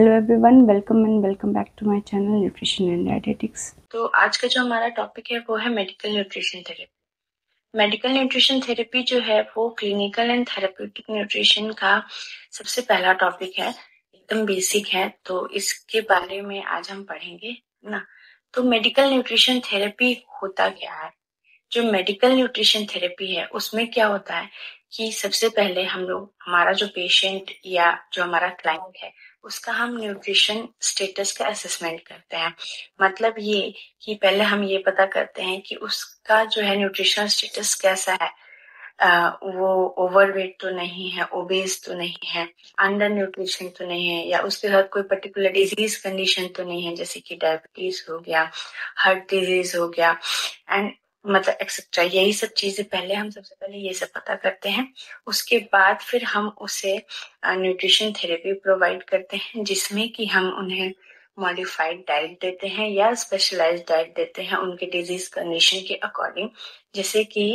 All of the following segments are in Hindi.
Hello everyone, welcome back to my channel nutrition and dietetics. तो आज का जो हमारा टॉपिक है वो है medical nutrition therapy. Medical nutrition therapy जो है वो क्लिनिकल एंड थेरेप्यूटिक न्यूट्रिशन का सबसे पहला टॉपिक है, एकदम बेसिक है, तो इसके बारे में आज हम पढ़ेंगे ना। तो मेडिकल न्यूट्रिशन थेरेपी होता क्या है? जो मेडिकल न्यूट्रिशन थेरेपी है उसमें क्या होता है कि सबसे पहले हम लोग हमारा जो पेशेंट या जो हमारा क्लाइंट है उसका हम न्यूट्रिशन स्टेटस का असेसमेंट करते हैं। मतलब ये कि पहले हम ये पता करते हैं कि उसका जो है न्यूट्रिशन स्टेटस कैसा है। वो ओवरवेट तो नहीं है, ओबेस तो नहीं है, अंडर न्यूट्रिशन तो नहीं है, या उसके साथ कोई पर्टिकुलर डिजीज कंडीशन तो नहीं है, जैसे कि डायबिटीज हो गया, हार्ट डिजीज हो गया, एंड मतलब एक्सेट्रा। यही सब चीजें पहले हम सबसे पहले ये सब पता करते हैं। उसके बाद फिर हम उसे न्यूट्रिशन थेरेपी प्रोवाइड करते हैं, जिसमें कि हम उन्हें मॉडिफाइड डाइट देते हैं या स्पेशलाइज्ड डाइट देते हैं उनके डिजीज कंडीशन के अकॉर्डिंग। जैसे कि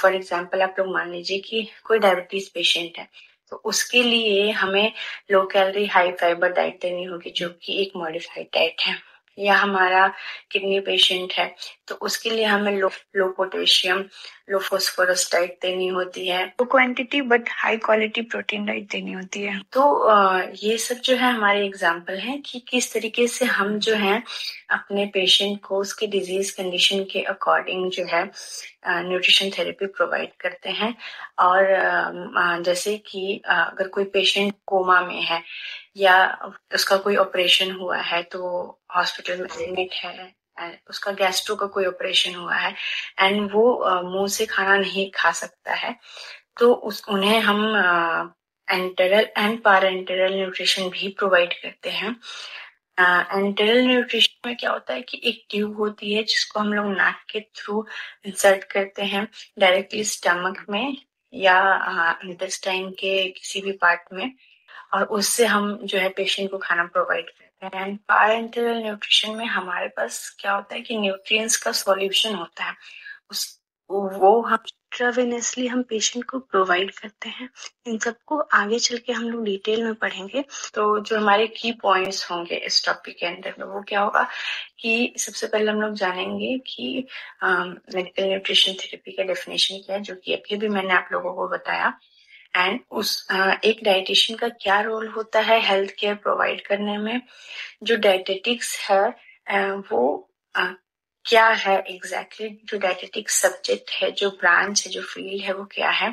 फॉर एग्जांपल आप लोग मान लीजिए कि कोई डायबिटीज पेशेंट है, तो उसके लिए हमें low calorie high fibre diet देनी होगी, जो कि एक मॉडिफाइड डाइट है। या हमारा किडनी पेशेंट है, तो उसके लिए हमें लो पोटेशियम लो फॉस्फोरस डाइट देनी होती है, तो quantity but high quality protein diet देनी होती है। तो ये सब जो है हमारे एग्जाम्पल हैं कि किस तरीके से हम जो है अपने पेशेंट को उसके डिजीज कंडीशन के अकॉर्डिंग जो है न्यूट्रिशन थेरेपी प्रोवाइड करते हैं। और जैसे कि अगर कोई पेशेंट कोमा में है या उसका कोई ऑपरेशन हुआ है, तो हॉस्पिटल में एडमिट है, उसका गैस्ट्रो का कोई ऑपरेशन हुआ है एंड वो मुंह से खाना नहीं खा सकता है, तो उन्हें हम एंटेरल एंड पारेंटेरल न्यूट्रिशन भी प्रोवाइड करते हैं। एंटेरल न्यूट्रिशन में क्या होता है कि एक ट्यूब होती है जिसको हम लोग नाक के थ्रू इंसर्ट करते हैं डायरेक्टली स्टमक में या इंटेस्टाइन के किसी भी पार्ट में, और उससे हम जो है पेशेंट को खाना प्रोवाइड करते हैं। एंड पारेंटल न्यूट्रिशन में हमारे पास क्या होता है कि न्यूट्रिएंट्स का सॉल्यूशन होता है, उस वो हम इंट्रावेनसली हम पेशेंट को प्रोवाइड करते हैं। इन सबको आगे चल के हम लोग डिटेल में पढ़ेंगे। तो जो हमारे की पॉइंट्स होंगे इस टॉपिक के अंदर में वो क्या होगा कि सबसे पहले हम लोग जानेंगे कि मेडिकल न्यूट्रिशन थेरेपी का डेफिनेशन क्या है, जो कि अभी भी मैंने आप लोगों को बताया। एंड एक डाइटिशियन का क्या रोल होता है हेल्थ केयर प्रोवाइड करने में। जो डाइटेटिक्स है वो क्या है एग्जैक्टली, जो डाइटेटिक सब्जेक्ट है, जो ब्रांच है, जो फील्ड है, वो क्या है।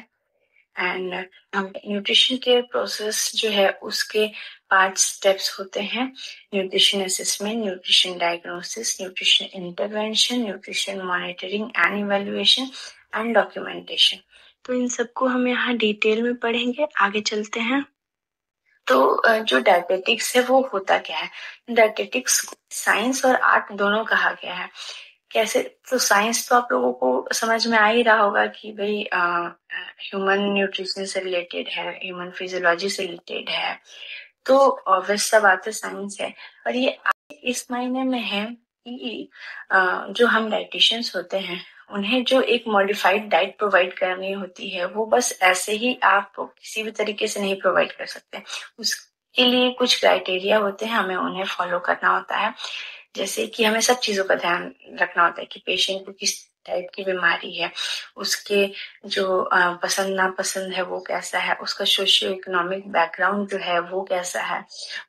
एंड न्यूट्रिशन केयर प्रोसेस जो है उसके 5 स्टेप्स होते हैं: nutrition assessment, nutrition diagnosis, nutrition intervention, nutrition monitoring and evaluation and documentation. तो इन सबको हम यहाँ डिटेल में पढ़ेंगे। आगे चलते हैं। तो जो डायटेटिक्स है वो होता क्या है? डायटेटिक्स साइंस और आर्ट दोनों कहा गया है। कैसे? तो साइंस तो आप लोगों को समझ में आ ही रहा होगा कि भाई ह्यूमन न्यूट्रिशन से रिलेटेड है, ह्यूमन फिजियोलॉजी से रिलेटेड है, तो ऑब्वियस सा बात है साइंस है। और ये इस मायने में है कि जो हम डाइटिशियंस होते हैं उन्हें जो एक मॉडिफाइड डाइट प्रोवाइड करनी होती है वो बस ऐसे ही आप किसी भी तरीके से नहीं प्रोवाइड कर सकते। उसके लिए कुछ क्राइटेरिया होते हैं, हमें उन्हें फॉलो करना होता है। जैसे कि हमें सब चीजों का ध्यान रखना होता है कि पेशेंट को किस टाइप की बीमारी है, उसके जो पसंद नापसंद है वो कैसा है, उसका सोशियो इकोनॉमिक बैकग्राउंड जो है वो कैसा है,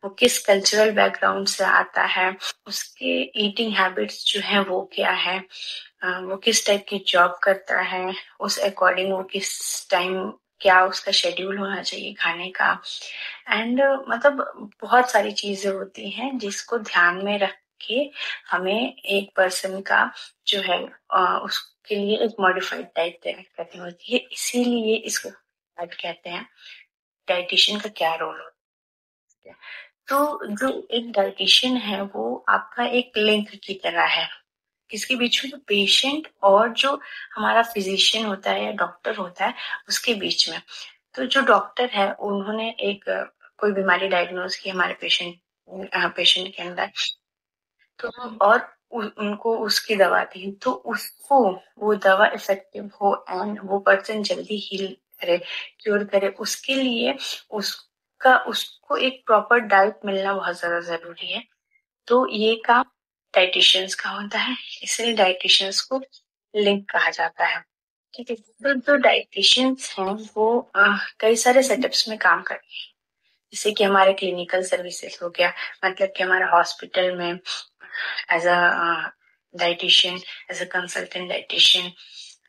वो किस कल्चरल बैकग्राउंड से आता है, उसके ईटिंग हैबिट्स जो है वो क्या है, वो किस टाइप की जॉब करता है, उस अकॉर्डिंग वो किस टाइम क्या उसका शेड्यूल होना चाहिए खाने का। एंड मतलब बहुत सारी चीजें होती हैं जिसको ध्यान में रख के हमें एक पर्सन का जो है उसके लिए एक मॉडिफाइड डाइट तैयार करनी होती है। इसीलिए इसको डाइट कहते हैं। डाइटिशियन का क्या रोल होता है? तो जो एक डाइटिशियन है वो आपका एक लिंक की तरह है, किसके बीच में? जो पेशेंट और जो हमारा फिजिशियन होता है या डॉक्टर होता है उसके बीच में। तो जो डॉक्टर है उन्होंने एक कोई बीमारी डायग्नोज की हमारे पेशेंट के अंदर, तो और उनको उसकी दवा दी, तो उसको वो दवा इफेक्टिव हो एंड वो पर्सन जल्दी हील करे, क्योर करे, उसके लिए उसका उसको एक प्रॉपर डाइट मिलना बहुत ज्यादा जरूरी है। तो ये काम डाइटिशियंस का होता है, इसलिए डाइटिशियंस को लिंक कहा जाता है। ठीक है, तो जो डाइटिशियंस हैं वो कई सारे सेटअप्स में काम करते हैं, जैसे कि हमारे क्लिनिकल सर्विसेज हो गया, मतलब कि हमारे हॉस्पिटल में as a dietitian, as a consultant dietitian,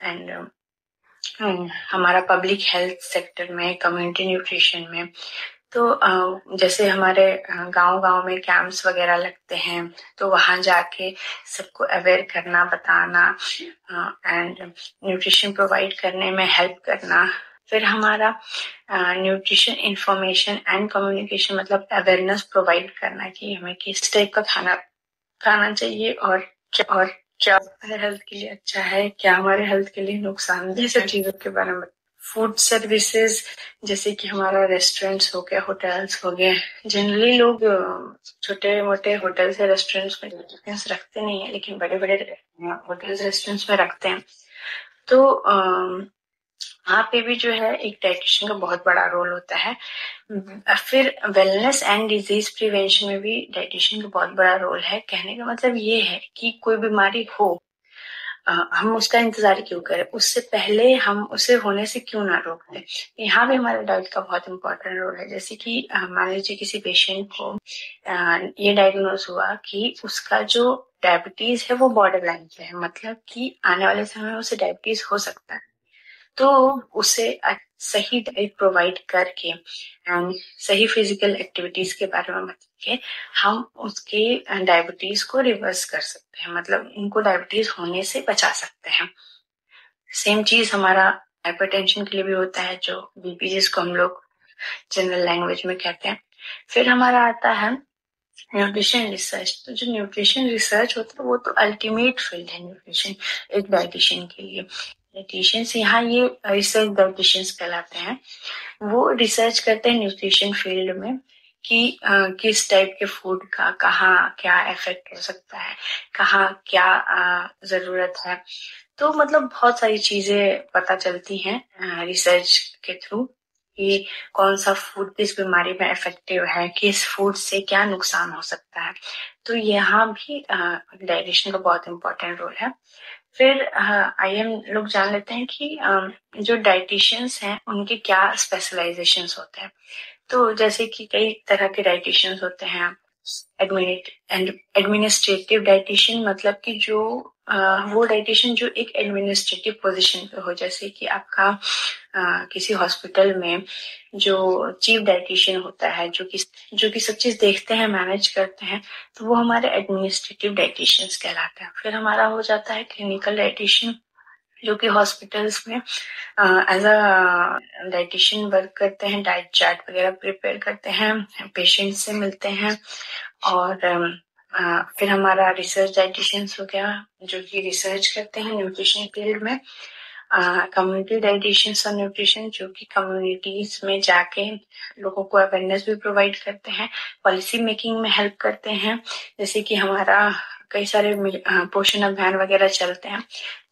and हमारा पब्लिक हेल्थ सेक्टर में, कम्युनिटी न्यूट्रिशन में। तो जैसे हमारे गांव-गांव में कैंप्स वगैरह लगते हैं, तो वहां जाके सबको अवेयर करना, बताना एंड न्यूट्रिशन प्रोवाइड करने में हेल्प करना। फिर हमारा न्यूट्रिशन इंफॉर्मेशन एंड कम्युनिकेशन, मतलब अवेयरनेस प्रोवाइड करना कि हमें किस टाइप का खाना खाना चाहिए और क्या हमारे हेल्थ के लिए अच्छा है, क्या हमारे हेल्थ के लिए नुकसानदेह, ये सब चीजों के बारे में। फूड सर्विसेज, जैसे कि हमारा रेस्टोरेंट्स हो गया, होटल्स हो गए। जनरली लोग छोटे मोटे होटल्स या रेस्टोरेंट्स में डाइटिशियंस रखते नहीं है, लेकिन बड़े बड़े होटल्स रेस्टोरेंट्स में रखते हैं। तो वहाँ पे भी जो है एक डाइटिशियन का बहुत बड़ा रोल होता है। फिर वेलनेस एंड डिजीज प्रिवेंशन में भी डाइटिशियन का बहुत बड़ा रोल है। कहने का मतलब ये है कि कोई बीमारी हो, हम उसका इंतजार क्यों करें, उससे पहले हम उसे होने से क्यों ना रोक दें। यहाँ भी हमारे डाइट का बहुत इंपॉर्टेंट रोल है। जैसे कि मान लीजिए किसी पेशेंट को ये डायग्नोज हुआ कि उसका जो डायबिटीज है वो बॉर्डर लाइन पे है, मतलब कि आने वाले समय में उसे डायबिटीज हो सकता है। तो उसे सही डाइट प्रोवाइड करके एंड सही फिजिकल एक्टिविटीज के बारे में बता के हम उसके डायबिटीज को रिवर्स कर सकते हैं, मतलब उनको डायबिटीज होने से बचा सकते हैं। सेम चीज हमारा हाइपरटेंशन के लिए भी होता है, जो बीपी, जिसको हम लोग जनरल लैंग्वेज में कहते हैं। फिर हमारा आता है न्यूट्रिशन रिसर्च। तो जो न्यूट्रिशन रिसर्च होता है वो तो अल्टीमेट फील्ड है न्यूट्रिशन एक डाइटिशियन के लिए। डाइटिशियंस यहाँ ये रिसर्च डाइटिशियंस कहलाते हैं। वो रिसर्च करते हैं न्यूट्रिशन फील्ड में कि किस टाइप के फूड का कहाँ क्या इफेक्ट हो सकता है, कहाँ क्या जरूरत है। तो मतलब बहुत सारी चीजें पता चलती हैं रिसर्च के थ्रू कि कौन सा फूड किस बीमारी में इफेक्टिव है, किस फूड से क्या नुकसान हो सकता है। तो यहाँ भी डाइटिशियन का बहुत इम्पोर्टेंट रोल है। फिर आइए हम लोग जान लेते हैं कि जो डाइटिशियंस हैं उनके क्या स्पेशलाइजेशंस होते हैं। तो जैसे कि कई तरह के डाइटिशियंस होते हैं। एडमिनिस्ट्रेटिव डाइटिशियन, मतलब कि जो वो डाइटिशियन जो एक एडमिनिस्ट्रेटिव पोजीशन पे हो, जैसे कि आपका किसी हॉस्पिटल में जो चीफ डाइटिशियन होता है, जो कि सब चीज देखते हैं, मैनेज करते हैं, तो वो हमारे एडमिनिस्ट्रेटिव डाइटिशियंस कहलाते हैं। फिर हमारा हो जाता है क्लिनिकल डाइटिशियन, जो कि हॉस्पिटल्स में एज अ डाइटिशियन वर्क करते हैं, डाइट चार्ट वगैरह प्रिपेयर करते हैं, पेशेंट से मिलते हैं। और फिर हमारा रिसर्च डाइटिशियंस हो गया, जो कि रिसर्च करते हैं न्यूट्रिशन फील्ड में। कम्युनिटी डाइटिशियंस और न्यूट्रिशन, जो कि कम्युनिटीज में जाके लोगों को अवेयरनेस भी प्रोवाइड करते हैं, पॉलिसी मेकिंग में हेल्प करते हैं। जैसे कि हमारा कई सारे पोषण अभियान वगैरह चलते हैं,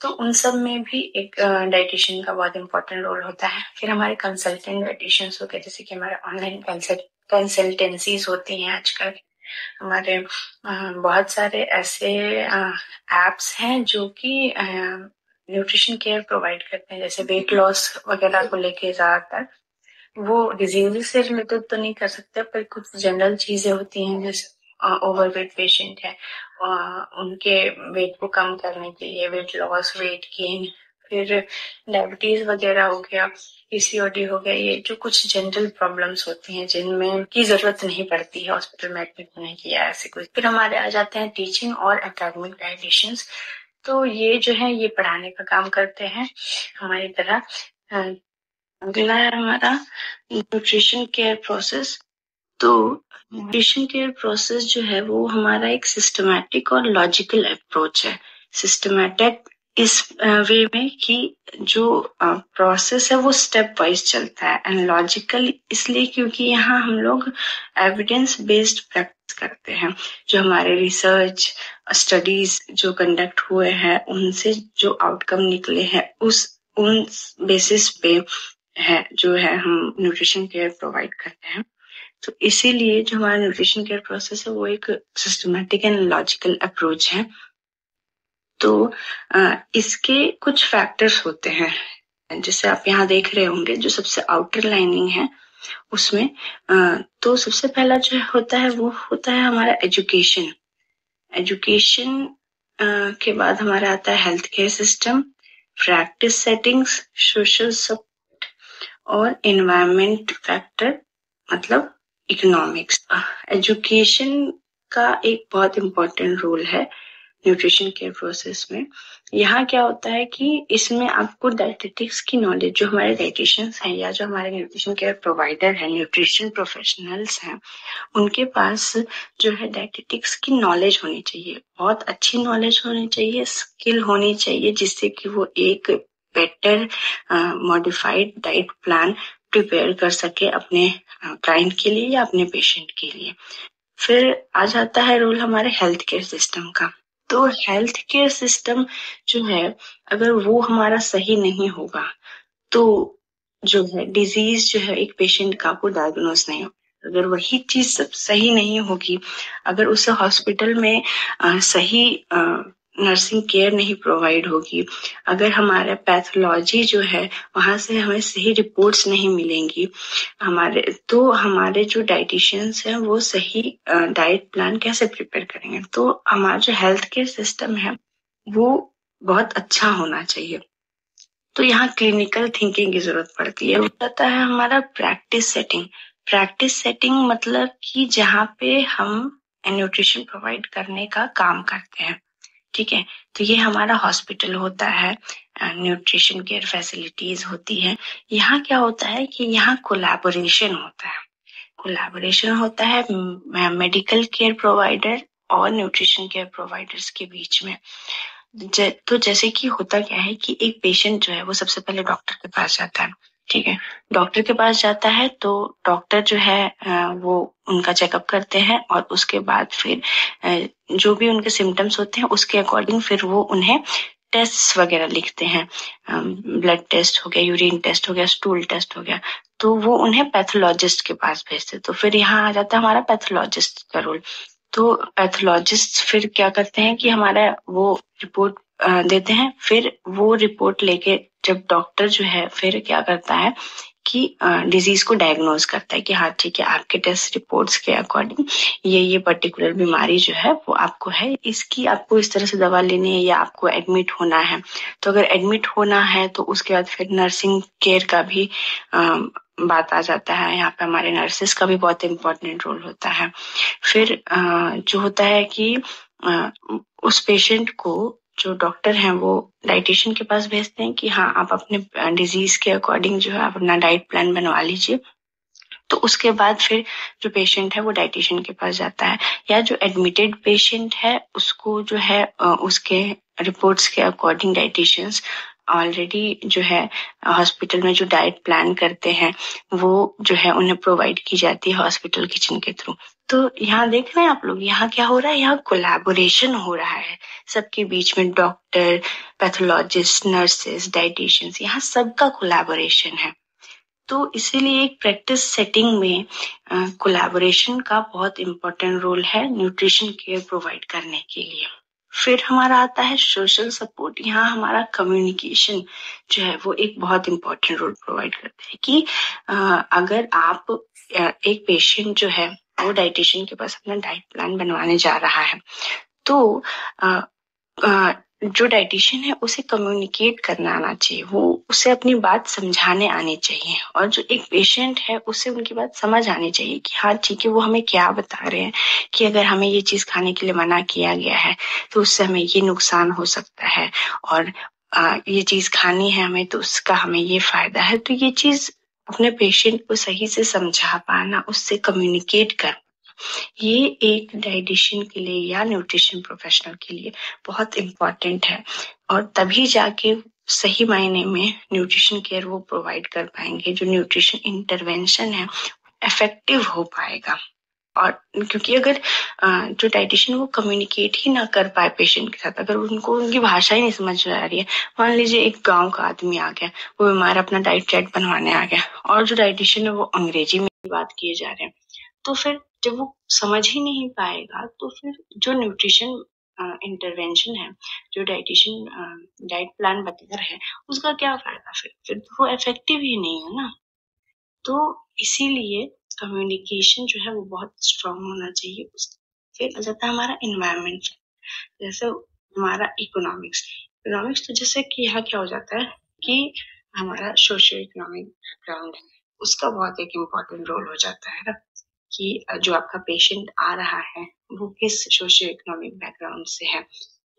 तो उन सब में भी एक डाइटिशियन का बहुत इंपॉर्टेंट रोल होता है। फिर हमारे कंसल्टेंट डाइटिशियंस हो गए, जैसे कि हमारे ऑनलाइन कंसल्टेंसीज होती हैं आजकल। हमारे बहुत सारे ऐसे एप्स हैं जो कि न्यूट्रिशन केयर प्रोवाइड करते हैं, जैसे वेट लॉस वगैरह को लेके ज्यादातर। वो डिजीज से रिलेटेड तो नहीं कर सकते, पर कुछ जनरल चीजें होती हैं, जैसे ओवरवेट पेशेंट है, उनके वेट को कम करने के लिए वेट लॉस, वेट गेन। फिर डायबिटीज वगैरह हो गया, पीसीओडी हो गया, ये जो कुछ जनरल प्रॉब्लम्स होती हैं जिनमें की जरूरत नहीं पड़ती है हॉस्पिटल में एडमिट होने की या ऐसे कुछ। फिर हमारे आ जाते हैं टीचिंग और एकेडमिक डाइटिशियंस। तो ये जो है ये पढ़ाने का काम करते हैं हमारी तरह। अगला है हमारा न्यूट्रिशन केयर प्रोसेस। तो न्यूट्रिशन केयर प्रोसेस जो है वो हमारा एक सिस्टमैटिक और लॉजिकल अप्रोच है। सिस्टमैटिक इस वे में कि जो प्रोसेस है वो स्टेप वाइज चलता है, एंड लॉजिकल इसलिए क्योंकि यहाँ हम लोग एविडेंस बेस्ड प्रैक्टिस करते हैं। जो हमारे रिसर्च स्टडीज जो कंडक्ट हुए हैं, उनसे जो आउटकम निकले हैं, उन बेसिस पे है जो है हम न्यूट्रिशन केयर प्रोवाइड करते हैं। तो इसीलिए जो हमारा न्यूट्रिशन केयर प्रोसेस है वो एक सिस्टमैटिक एंड लॉजिकल अप्रोच है। तो इसके कुछ फैक्टर्स होते हैं, जैसे आप यहाँ देख रहे होंगे जो सबसे आउटर लाइनिंग है उसमें। तो सबसे पहला जो होता है वो होता है हमारा एजुकेशन। एजुकेशन के बाद हमारा आता है health care system, practice settings, social support और एनवायरमेंट फैक्टर, मतलब इकोनॉमिक्स। एजुकेशन का एक बहुत इम्पोर्टेंट रोल है न्यूट्रिशन केयर प्रोसेस में। यहाँ क्या होता है कि इसमें आपको डायटेटिक्स की नॉलेज, जो हमारे डाइटिशियंस हैं या जो हमारे न्यूट्रिशन केयर प्रोवाइडर हैं, न्यूट्रिशन प्रोफेशनल्स हैं, उनके पास जो है डायटेटिक्स की नॉलेज होनी चाहिए, बहुत अच्छी नॉलेज होनी चाहिए, स्किल होनी चाहिए, जिससे कि वो एक better modified diet plan prepare कर सके अपने क्लाइंट के लिए या अपने पेशेंट के लिए। फिर आ जाता है रोल हमारे हेल्थ केयर सिस्टम का। तो हेल्थ केयर सिस्टम जो है, अगर वो हमारा सही नहीं होगा तो जो है डिजीज जो है एक पेशेंट का वो डायग्नोज नहीं होगा। अगर वही चीज सब सही नहीं होगी, अगर उसे हॉस्पिटल में सही नर्सिंग केयर नहीं प्रोवाइड होगी, अगर हमारा पैथोलॉजी जो है वहां से हमें सही रिपोर्ट्स नहीं मिलेंगी हमारे जो डाइटिशियंस हैं वो सही डाइट प्लान कैसे प्रिपेयर करेंगे। तो हमारा जो हेल्थ केयर सिस्टम है वो बहुत अच्छा होना चाहिए। तो यहाँ क्लिनिकल थिंकिंग की जरूरत पड़ती है। होता है हमारा प्रैक्टिस सेटिंग। प्रैक्टिस सेटिंग मतलब कि जहाँ पे हम न्यूट्रिशन प्रोवाइड करने का काम करते हैं, ठीक है। तो ये हमारा हॉस्पिटल होता है, न्यूट्रिशन केयर फैसिलिटीज होती है। यहाँ क्या होता है कि यहाँ कोलैबोरेशन होता है। कोलैबोरेशन होता है मेडिकल केयर प्रोवाइडर और न्यूट्रिशन केयर प्रोवाइडर्स के बीच में। तो जैसे कि होता क्या है कि एक पेशेंट जो है वो सबसे पहले डॉक्टर के पास जाता है, ठीक है। डॉक्टर के पास जाता है तो डॉक्टर जो है वो उनका चेकअप करते हैं और उसके बाद फिर जो भी उनके सिम्टम्स होते हैं उसके अकॉर्डिंग फिर वो उन्हें टेस्ट वगैरह लिखते हैं। ब्लड टेस्ट हो गया, यूरिन टेस्ट हो गया, स्टूल टेस्ट हो गया, तो वो उन्हें पैथोलॉजिस्ट के पास भेजते। तो फिर यहाँ आ जाता है हमारा पैथोलॉजिस्ट का रोल। तो पैथोलॉजिस्ट फिर क्या करते हैं कि हमारा वो रिपोर्ट देते हैं। फिर वो रिपोर्ट लेके जब डॉक्टर जो है फिर क्या करता है कि डिजीज को डायग्नोज करता है कि हाँ ठीक है, आपके टेस्ट रिपोर्ट्स के अकॉर्डिंग ये पर्टिकुलर बीमारी जो है वो आपको है, इसकी आपको इस तरह से दवा लेनी है या आपको एडमिट होना है। तो अगर एडमिट होना है तो उसके बाद फिर नर्सिंग केयर का भी बात आ जाता है। यहाँ पे हमारे नर्सेस का भी बहुत इम्पोर्टेंट रोल होता है। फिर जो होता है कि उस पेशेंट को जो डॉक्टर हैं वो डाइटिशियन के पास भेजते हैं कि हाँ आप अपने डिजीज के अकॉर्डिंग जो है आप अपना डाइट प्लान बनवा लीजिए। तो उसके बाद फिर जो पेशेंट है वो डाइटिशियन के पास जाता है, या जो एडमिटेड पेशेंट है उसको जो है उसके रिपोर्ट्स के अकॉर्डिंग डाइटिशियंस ऑलरेडी जो है हॉस्पिटल में जो डाइट प्लान करते हैं वो जो है उन्हें प्रोवाइड की जाती है हॉस्पिटल किचन के थ्रू। तो यहाँ देख रहे हैं आप लोग, यहाँ क्या हो रहा है, यहाँ कोलैबोरेशन हो रहा है सबके बीच में, डॉक्टर, पैथोलॉजिस्ट, नर्सेस, डाइटिशियंस, यहाँ सबका कोलैबोरेशन है। तो इसीलिए एक प्रैक्टिस सेटिंग में कोलैबोरेशन का बहुत इम्पोर्टेंट रोल है न्यूट्रिशन केयर प्रोवाइड करने के लिए। फिर हमारा आता है सोशल सपोर्ट। यहाँ हमारा कम्युनिकेशन जो है वो एक बहुत इम्पोर्टेंट रोल प्रोवाइड करता है कि अगर आप एक पेशेंट जो है वो डाइटिशियन के पास अपना डाइट प्लान बनवाने जा रहा है तो जो डाइटिशियन है उसे कम्युनिकेट करना आना चाहिए, वो उसे अपनी बात समझाने आनी चाहिए। और जो एक पेशेंट है उसे उनकी बात समझ आनी चाहिए कि हाँ ठीक है वो हमें क्या बता रहे हैं, कि अगर हमें ये चीज खाने के लिए मना किया गया है तो उससे हमें ये नुकसान हो सकता है, और ये चीज खानी है हमें तो उसका हमें ये फायदा है। तो ये चीज अपने पेशेंट को सही से समझा पाना, उससे कम्युनिकेट कर, ये एक डाइटिशियन के लिए या न्यूट्रिशन प्रोफेशनल के लिए बहुत इम्पोर्टेंट है। और तभी जाके सही मायने में न्यूट्रिशन केयर वो प्रोवाइड कर पाएंगे, जो न्यूट्रिशन इंटरवेंशन है इफेक्टिव हो पाएगा। और क्योंकि अगर जो डाइटिशियन वो कम्युनिकेट ही ना कर पाए पेशेंट के साथ, अगर उनको उनकी भाषा ही नहीं समझ में आ रही है, मान लीजिए एक गांव का आदमी आ गया, वो बीमार अपना डाइट चार्ट बनवाने आ गया और जो डाइटिशियन है वो अंग्रेजी में बात किए जा रहे हैं, तो फिर जब वो समझ ही नहीं पाएगा तो फिर जो न्यूट्रिशन इंटरवेंशन है, जो डाइट प्लान बता रहा है, उसका क्या फायदा? फिर तो वो इफेक्टिव ही नहीं है ना। तो इसीलिए कम्युनिकेशन जो है वो बहुत स्ट्रांग होना चाहिए। फिर आ जाता है हमारा इन्वायरमेंट, जैसे हमारा इकोनॉमिक्स तो जैसे कि यहाँ क्या हो जाता है कि हमारा सोशियो इकोनॉमिक बैकग्राउंड है, उसका बहुत एक इम्पोर्टेंट रोल हो जाता है ना, कि जो आपका पेशेंट आ रहा है वो किस सोशियो इकोनॉमिक बैकग्राउंड से है,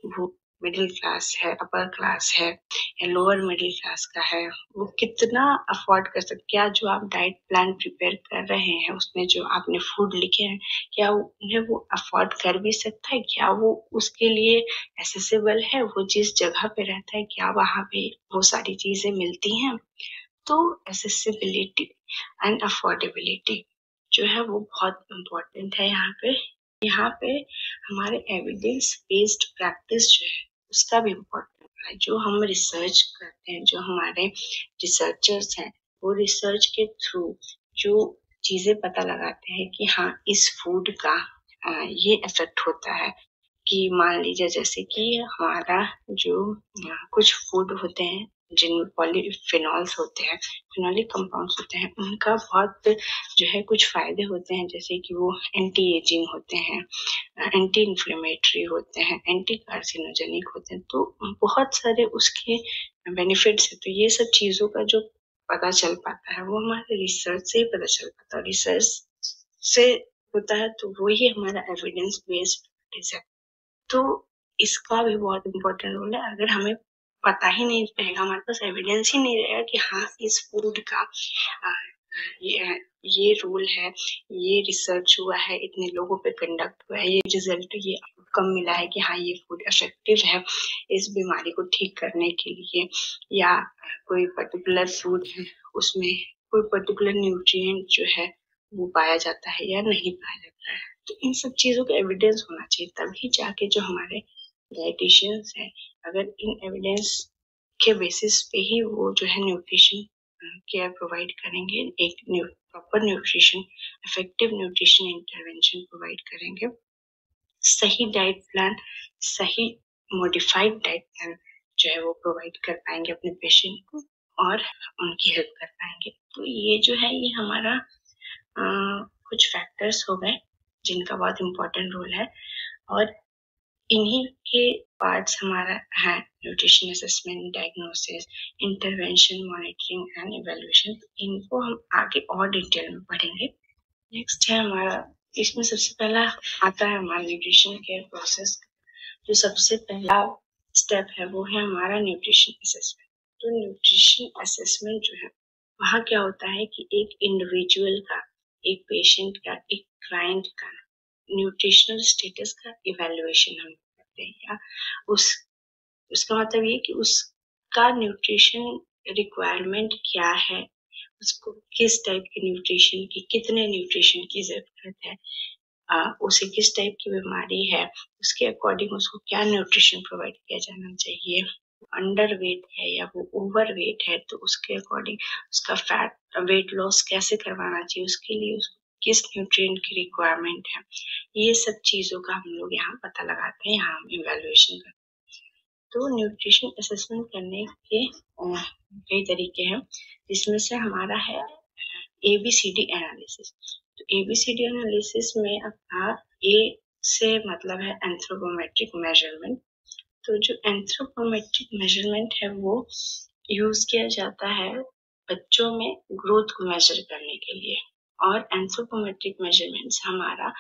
वो मिडिल क्लास है, अपर क्लास है या लोअर मिडिल क्लास का है, वो कितना अफोर्ड कर सकते, क्या जो आप डाइट प्लान प्रिपेयर कर रहे हैं उसमें जो आपने फूड लिखे हैं, क्या उन्हें वो अफोर्ड कर भी सकता है, क्या वो उसके लिए एसेसिबल है, वो जिस जगह पे रहता है क्या वहाँ पे वो सारी चीजें मिलती हैं। तो एसेसिबिलिटी एंड अफोर्डेबिलिटी जो है वो बहुत इम्पोर्टेंट है यहाँ पे हमारे एविडेंस बेस्ड प्रैक्टिस जो है उसका भी इम्पोर्टेंट है। जो हम रिसर्च करते हैं, जो हमारे रिसर्चर्स हैं, वो रिसर्च के थ्रू जो चीजें पता लगाते हैं कि हाँ इस फूड का ये इफेक्ट होता है, कि मान लीजिए जैसे कि हमारा जो कुछ फूड होते हैं जिनमें पॉलीफिनॉल्स होते हैं, फिनोलिक कंपाउंड्स होते हैं, उनका बहुत जो है कुछ फायदे होते हैं, जैसे कि वो एंटी एजिंग होते हैं, एंटी इन्फ्लेमेटरी होते हैं, एंटी कार्सिनोजेनिक होते हैं, तो बहुत सारे उसके बेनिफिट्स है। तो ये सब चीजों का जो पता चल पाता है वो हमारे रिसर्च से ही पता चल पाता है। रिसर्च से होता है तो वही हमारा एविडेंस बेस्ड प्रैक्टिस है। तो इसका भी बहुत इम्पोर्टेंट रोल है। अगर हमें पता ही नहीं रहेगा, हमारे पास एविडेंस ही नहीं रहेगा कि हाँ इस फूड का ये रोल है, ये रिसर्च हुआ है, इतने लोगों पे कंडक्ट हुआ है, ये रिजल्ट, ये आउटकम मिला है कि हाँ ये फूड इफेक्टिव है इस बीमारी को ठीक करने के लिए, या कोई पर्टिकुलर फूड है उसमें कोई पर्टिकुलर न्यूट्रिएंट जो है वो पाया जाता है या नहीं पाया जाता है। तो इन सब चीजों का एविडेंस होना चाहिए, तभी जाके जो हमारे डाइटिशियंस हैं, अगर इन एविडेंस के बेसिस पे ही वो जो है न्यूट्रिशन केयर प्रोवाइड करेंगे, एक proper nutrition, effective nutrition intervention provide करेंगे, सही डाइट प्लान, सही मॉडिफाइड डाइट प्लान जो है वो प्रोवाइड कर पाएंगे अपने पेशेंट को और उनकी हेल्प कर पाएंगे। तो ये जो है ये हमारा कुछ फैक्टर्स हो गए जिनका बहुत इम्पोर्टेंट रोल है, और इन्हीं के पार्ट्स हमारा है nutrition assessment, diagnosis, intervention, monitoring and evaluation. इनको हम आगे और डिटेल में पढ़ेंगे। नेक्स्ट है हमारा, इसमें सबसे पहला आता है हमारा न्यूट्रिशन केयर प्रोसेस। जो सबसे पहला स्टेप है वो है हमारा न्यूट्रिशन असेसमेंट। तो न्यूट्रिशन असेसमेंट जो है वहाँ क्या होता है कि एक इंडिविजुअल का, एक पेशेंट का, एक क्लाइंट का न्यूट्रिशनल स्टेटस का इवैल्यूएशन हम करते हैं, या उसका मतलब ये कि उसका न्यूट्रिशन रिक्वायरमेंट क्या है, उसको किस टाइप के न्यूट्रिशन की, कितने न्यूट्रिशन की जरूरत है, उसे किस टाइप की बीमारी है, उसके अकॉर्डिंग उसको क्या न्यूट्रिशन प्रोवाइड किया जाना चाहिए, अंडर वेट है या वो ओवर वेट है तो उसके अकॉर्डिंग उसका फैट वेट लॉस कैसे करवाना चाहिए, उसके लिए उसको किस न्यूट्रिएंट की रिक्वायरमेंट है, ये सब चीजों का हम लोग यहाँ पता लगाते हैं, यहाँ हम इवैल्यूएशन करते हैं। तो न्यूट्रिशन असेसमेंट करने के कई तरीके हैं, जिसमें से हमारा है ABCD एनालिसिस। तो ABCD एनालिसिस में अपना ए से मतलब है एंथ्रोपोमेट्रिक मेजरमेंट। तो जो एंथ्रोपोमेट्रिक मेजरमेंट है वो यूज किया जाता है बच्चों में ग्रोथ को मेजर करने के लिए, और एंथ्रोपोमेट्रिक मेजरमेंट्स हमारा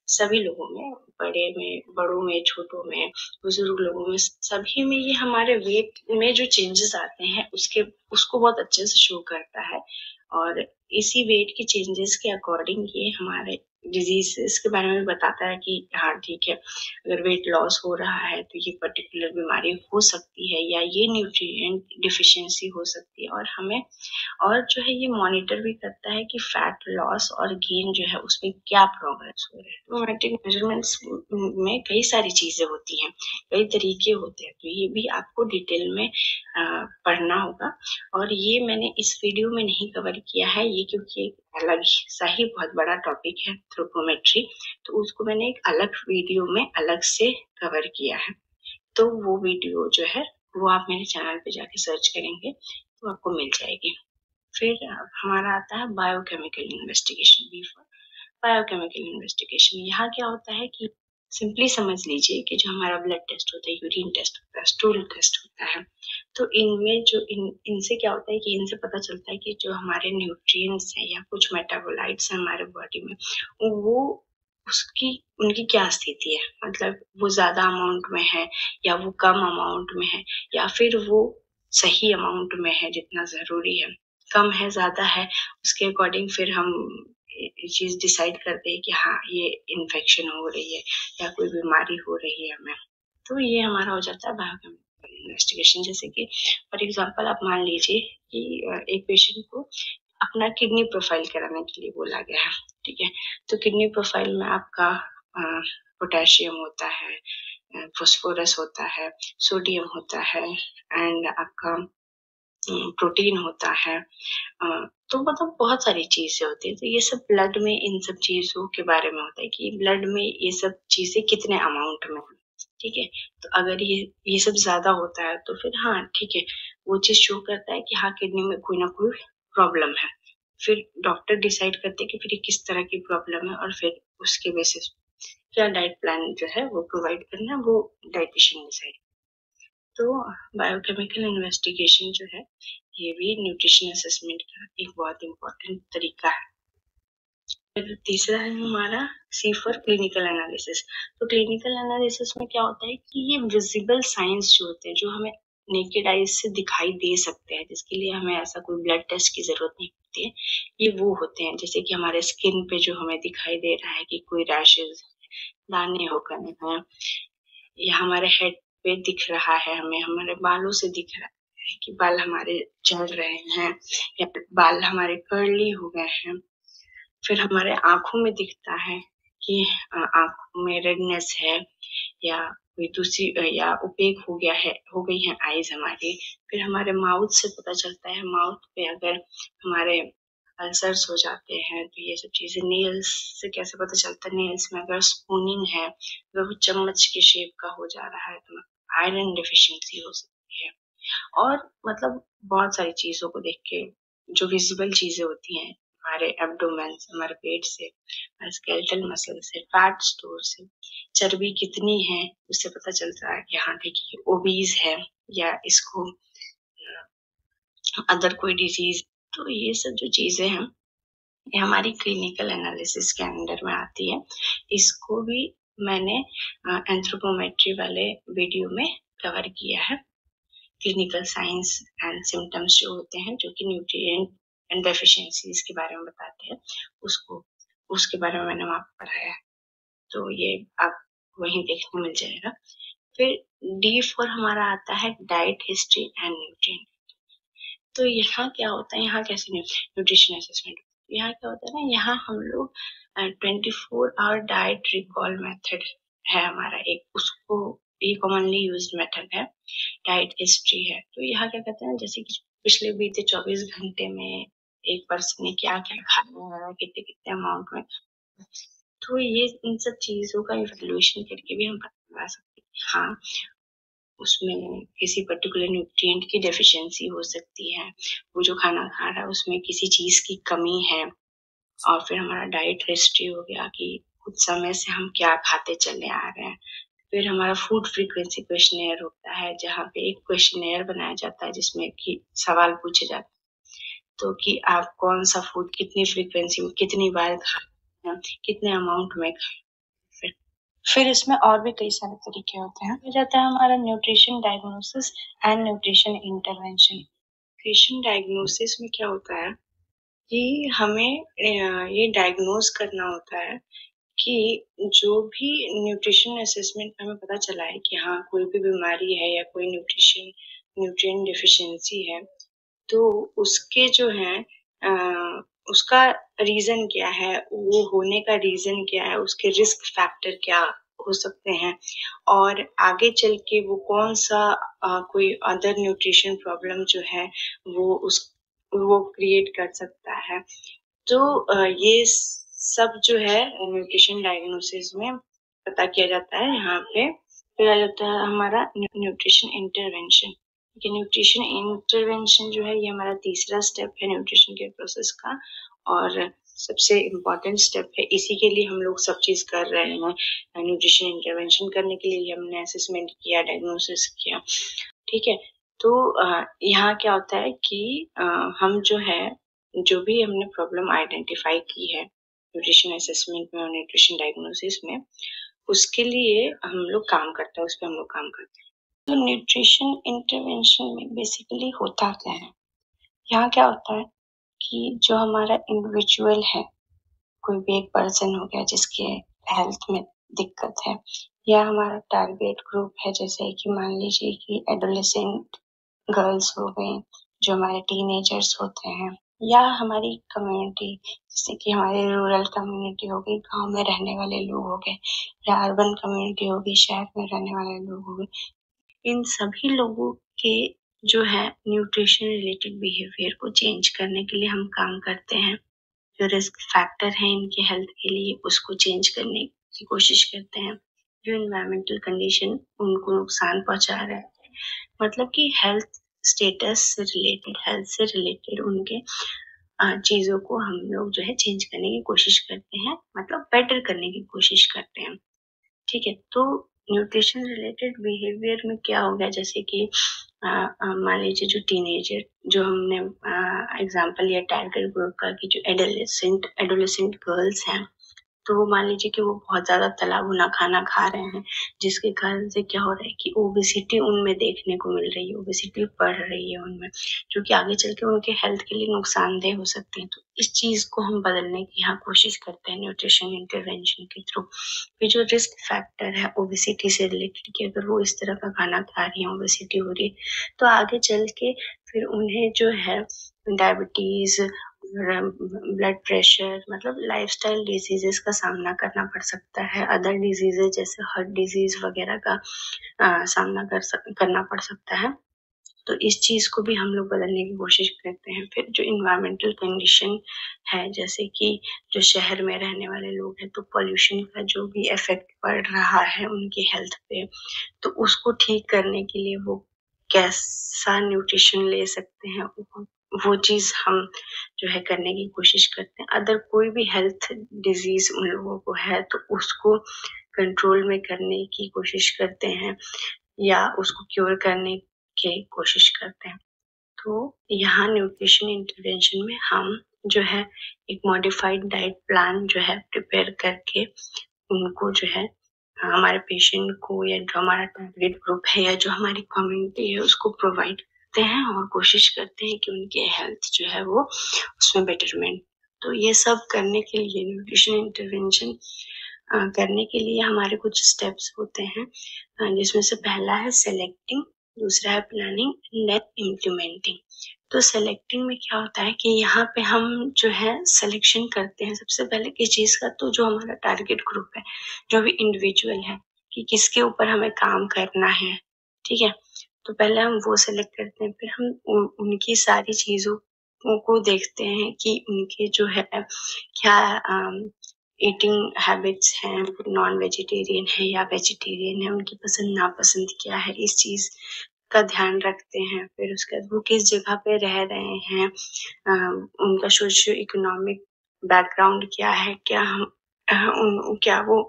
सभी लोगों में, बड़ों में, छोटों में, बुजुर्ग लोगों में, सभी में ये हमारे वेट में जो चेंजेस आते हैं उसको बहुत अच्छे से शो करता है, और इसी वेट के चेंजेस के अकॉर्डिंग ये हमारे डिजीजेस के बारे में बताता है कि हाँ ठीक है, अगर वेट लॉस हो रहा है तो ये पर्टिकुलर बीमारी हो सकती है या ये न्यूट्रिएंट डिफिशियंसी हो सकती है, और हमें और जो है ये मॉनिटर भी करता है कि फैट लॉस और गेन जो है उसमें क्या प्रोग्रेस हो रहा है। ट्रोमेटिक मेजरमेंट्स में कई सारी चीजें होती हैं, कई तरीके होते हैं, तो ये भी आपको डिटेल में पढ़ना होगा, और ये मैंने इस वीडियो में नहीं कवर किया है ये क्योंकि एक अलग सा ही बहुत बड़ा टॉपिक है, एंथ्रोपोमेट्री, तो उसको मैंने एक अलग वीडियो में अलग से कवर किया है। तो वो वीडियो जो है वो आप मेरे चैनल पे जाके सर्च करेंगे तो आपको मिल जाएगी। फिर हमारा आता है biochemical investigation, B for biochemical investigation. यहाँ क्या होता है कि सिंपली समझ लीजिए कि जो हमारा ब्लड टेस्ट होता है, यूरिन टेस्ट होता है, स्टूल टेस्ट होता है, तो इनमें जो इनसे क्या होता है कि इनसे पता चलता है कि जो हमारे न्यूट्रिएंट्स हैं या कुछ मेटाबोलाइट्स हैं हमारे बॉडी में, वो उसकी उनकी क्या स्थिति है, मतलब वो ज्यादा अमाउंट में है या वो कम अमाउंट में है या फिर वो सही अमाउंट में है जितना जरूरी है, कम है ज्यादा है, उसके अकॉर्डिंग फिर हम ये चीज डिसाइड करते हैं कि हाँ ये इन्फेक्शन हो रही है या कोई बीमारी हो रही है हमें। तो ये हमारा हो जाता है बायोकेमिकल इन्वेस्टिगेशन। जैसे कि फॉर एग्जांपल आप मान लीजिए कि एक पेशेंट को अपना किडनी प्रोफाइल कराने के लिए बोला गया है, ठीक है। तो किडनी प्रोफाइल में आपका पोटेशियम होता है, फास्फोरस होता है, सोडियम होता है एंड आपका प्रोटीन होता है, तो मतलब बहुत सारी चीजें होती है। तो ये सब ब्लड में इन सब चीजों के बारे में होता है कि ब्लड में ये सब चीजें कितने अमाउंट में है, ठीक है। तो अगर ये सब ज्यादा होता है तो फिर हाँ ठीक है, वो चीज शो करता है कि हाँ किडनी में कोई ना कोई प्रॉब्लम है। फिर डॉक्टर डिसाइड करते हैं कि फिर ये किस तरह की प्रॉब्लम है और फिर उसके बेसिस क्या डाइट प्लान जो है वो प्रोवाइड करना है, वो डाइटिशियन डिसाइड। तो बायोकेमिकल इन्वेस्टिगेशन जो है ये भी न्यूट्रिशन असेसमेंट का एक बहुत इम्पोर्टेंट तरीका है। फिर तीसरा है हमारा सी फॉर क्लिनिकल एनालिसिस। तो क्लिनिकल एनालिसिस में क्या होता है कि ये विजिबल साइंस जो होते हैं, जो हमें नेकेड आइज से दिखाई दे सकते हैं, जिसके लिए हमें ऐसा कोई ब्लड टेस्ट की जरूरत नहीं होती है, ये वो होते हैं जैसे कि हमारे स्किन पे जो हमें दिखाई दे रहा है कि कोई रैशेज, दाने हो गए हैं, या हमारे हेड पे दिख रहा है, हमें हमारे बालों से दिख रहा है कि बाल हमारे झड़ रहे हैं या बाल हमारे कर्ली हो गए हैं। फिर हमारे आंखों में दिखता है कि आंखों में रेडनेस है या कोई दूसरी या ओपेक हो गई है आईज हमारी। फिर हमारे माउथ से पता चलता है, माउथ पे अगर हमारे अल्सर्स हो जाते हैं तो ये सब चीजें। नेल्स से कैसे पता चलता है, नेल्स में अगर स्पूनिंग है, अगर वो चम्मच के शेप का हो जा रहा है तो आयरन डिफिशियंसी हो सकती है। और मतलब बहुत सारी चीजों को देख के जो विजिबल चीजें होती हैं, हमारे एब्डोमेन से, हमारे पेट से, हमारे स्केलेटल मसल से, फैट स्टोर से, चर्बी कितनी है उससे पता चलता है कि हाँ ठीक है ओबीज है या इसको अदर कोई डिजीज। तो ये सब जो चीजें हैं ये हमारी क्लिनिकल एनालिसिस के अंडर में आती है। इसको भी मैंने एंथ्रोपोमेट्री वाले वीडियो में कवर किया है। क्लिनिकल साइंस एंड सिम्टम्स जो होते हैं, जो कि न्यूट्रिएंट एंड डेफिशिएंसीज के बारे में बताते हैं, उसके बारे में मैंने वहाँ पे पढ़ाया है। तो ये आप वहीं देखने मिल जाएगा। फिर डी फॉर हमारा आता है डाइट हिस्ट्री एंड न्यूट्रिएंट। तो यहाँ क्या होता है, यहाँ कैसे न्यूट्रिशन असेसमेंट, यहाँ क्या होता है ना, यहाँ हम लोग 24 आवर डाइट रिकॉल मेथड है हमारा एक, उसको ये कॉमनली यूज्ड मेथड है। डाइट हिस्ट्री है, तो यहाँ क्या कहते हैं, जैसे कि पिछले बीते 24 घंटे में एक पर्सन ने क्या क्या खाया है, कितने कितने अमाउंट में। तो ये इन सब चीजों का इवैल्यूएशन करके भी हम पता लगा सकते हैं हाँ उसमें किसी पर्टिकुलर न्यूट्रिएंट की डेफिशिएंसी हो सकती है, वो जो खाना खा रहा है उसमें किसी चीज की कमी है। और फिर हमारा डाइट हिस्ट्री हो गया कि कुछ समय से हम क्या खाते चले आ रहे हैं। फिर हमारा फूड फ्रीक्वेंसी क्वेश्चनेयर होता है, जहाँ पे एक क्वेश्चनेयर बनाया जाता है जिसमें कि सवाल पूछे जाते हैं, तो कि आप कौन सा फूड कितनी फ्रीक्वेंसी में कितनी बार खाते हैं, कितने अमाउंट में खाते हैं। फिर इसमें और भी कई सारे तरीके होते हैं। हो जाता है हमारा nutrition diagnosis and nutrition intervention. Nutrition diagnosis में क्या होता है कि हमें ये डायग्नोज करना होता है कि जो भी न्यूट्रिशन असेसमेंट में हमें पता चला है कि हाँ कोई भी बीमारी है या कोई न्यूट्रिएंट डेफिशिएंसी है, तो उसके जो है उसका रीजन क्या है, वो होने का रीजन क्या है, उसके रिस्क फैक्टर क्या हो सकते हैं, और आगे चल के वो कौन सा कोई अदर न्यूट्रिशन प्रॉब्लम जो है वो क्रिएट कर सकता है। तो ये सब जो है न्यूट्रिशन डायग्नोसिस में पता किया जाता है। यहाँ पे फिर आ जाता है हमारा न्यूट्रिशन इंटरवेंशन। कि न्यूट्रिशन इंटरवेंशन जो है ये हमारा तीसरा स्टेप है न्यूट्रिशन के प्रोसेस का और सबसे इम्पोर्टेंट स्टेप है। इसी के लिए हम लोग सब चीज कर रहे हैं। न्यूट्रिशन इंटरवेंशन करने के लिए हमने असेसमेंट किया, डायग्नोसिस किया, ठीक है। तो यहाँ क्या होता है कि हम जो है जो भी हमने प्रॉब्लम आइडेंटिफाई की है न्यूट्रिशन असेसमेंट में और न्यूट्रिशन डायग्नोसिस में, उसके लिए हम लोग काम करते हैं, उस पर हम लोग काम करते हैं। तो न्यूट्रिशन इंटरवेंशन में बेसिकली होता क्या है? यहाँ क्या होता है कि जो हमारा इंडिविजुअल है, कोई भी एक पर्सन हो गया जिसके हेल्थ में दिक्कत है, या हमारा टारगेट ग्रुप है, जैसे कि मान लीजिए कि एडोलेसेंट गर्ल्स हो गई, जो हमारे टीनेजर्स होते हैं, या हमारी कम्युनिटी जैसे कि हमारी रूरल कम्युनिटी हो गई, गांव में रहने वाले लोग हो गए, या अर्बन कम्युनिटी हो गई, शहर में रहने वाले लोग हो गए। इन सभी लोगों के जो है न्यूट्रिशन रिलेटेड बिहेवियर को चेंज करने के लिए हम काम करते हैं। जो रिस्क फैक्टर है इनके हेल्थ के लिए उसको चेंज करने की कोशिश करते हैं। जो इन्वायरमेंटल कंडीशन उनको नुकसान पहुंचा रहा है, मतलब कि हेल्थ स्टेटस से रिलेटेड, हेल्थ से रिलेटेड उनके चीजों को हम लोग जो है चेंज करने की कोशिश करते हैं, मतलब बेटर करने की कोशिश करते हैं, ठीक है। तो न्यूट्रिशन रिलेटेड बिहेवियर में क्या हो गया, जैसे कि मान लीजिए जो टीनेजर, जो हमने एग्जांपल लिया टारगेट ग्रुप का, कि जो एडोलेसेंट गर्ल्स हैं, तो वो मान लीजिए कि वो बहुत ज्यादा तला भुना खाना खा रहे हैं, जिसके कारण से क्या हो रहा है कि ओबेसिटी उनमें देखने को मिल रही है, ओबेसिटी बढ़ रही है उनमें, जो कि आगे चल के उनके हेल्थ के लिए नुकसानदेह हो सकते हैं। तो इस चीज को हम बदलने की यहाँ कोशिश करते हैं न्यूट्रिशन इंटरवेंशन के थ्रू। फिर जो रिस्क फैक्टर है ओबेसिटी से रिलेटेड, कि अगर वो इस तरह का खाना खा रही है, ओबेसिटी हो रही है, तो आगे चल के फिर उन्हें जो है डायबिटीज, ब्लड प्रेशर, मतलब लाइफस्टाइल डिजीजेस का सामना करना पड़ सकता है, अदर डिजीजेस जैसे हार्ट डिजीज वगैरह का सामना करना पड़ सकता है। तो इस चीज को भी हम लोग बदलने की कोशिश करते हैं। फिर जो इन्वायरमेंटल कंडीशन है, जैसे कि जो शहर में रहने वाले लोग हैं, तो पोल्यूशन का जो भी इफेक्ट पड़ रहा है उनकी हेल्थ पे, तो उसको ठीक करने के लिए वो कैसा न्यूट्रिशन ले सकते हैं, वो चीज हम जो है करने की कोशिश करते हैं। अगर कोई भी हेल्थ डिजीज उन लोगों को है तो उसको कंट्रोल में करने की कोशिश करते हैं या उसको क्योर करने की कोशिश करते हैं। तो यहाँ न्यूट्रिशन इंटरवेंशन में हम जो है एक मॉडिफाइड डाइट प्लान जो है प्रिपेयर करके उनको जो है हमारे पेशेंट को, या जो हमारा टारगेट ग्रुप है, या जो हमारी कम्युनिटी है, उसको प्रोवाइड करते हैं और कोशिश करते हैं कि उनके हेल्थ जो है वो उसमें बेटरमेंट। तो ये सब करने के लिए न्यूट्रिशन इंटरवेंशन करने के लिए हमारे कुछ स्टेप्स होते हैं, जिसमें से पहला है सेलेक्टिंग, दूसरा है प्लानिंग, देन इम्प्लीमेंटिंग। तो सेलेक्टिंग में क्या होता है कि यहाँ पे हम जो है सिलेक्शन करते हैं सबसे पहले किस चीज का, तो जो हमारा टारगेट ग्रुप है, जो भी इंडिविजुअल है, कि किसके ऊपर हमें काम करना है, ठीक है। तो पहले हम वो सेलेक्ट करते हैं, फिर हम उनकी सारी चीजों को देखते हैं कि उनके जो है क्या ईटिंग हैबिट्स हैं, नॉन वेजिटेरियन है या वेजिटेरियन है, उनकी पसंद नापसंद क्या है, इस चीज का ध्यान रखते हैं। फिर उसके बाद वो किस जगह पे रह रहे हैं, उनका सोशियो इकोनॉमिक बैकग्राउंड क्या है, क्या क्या वो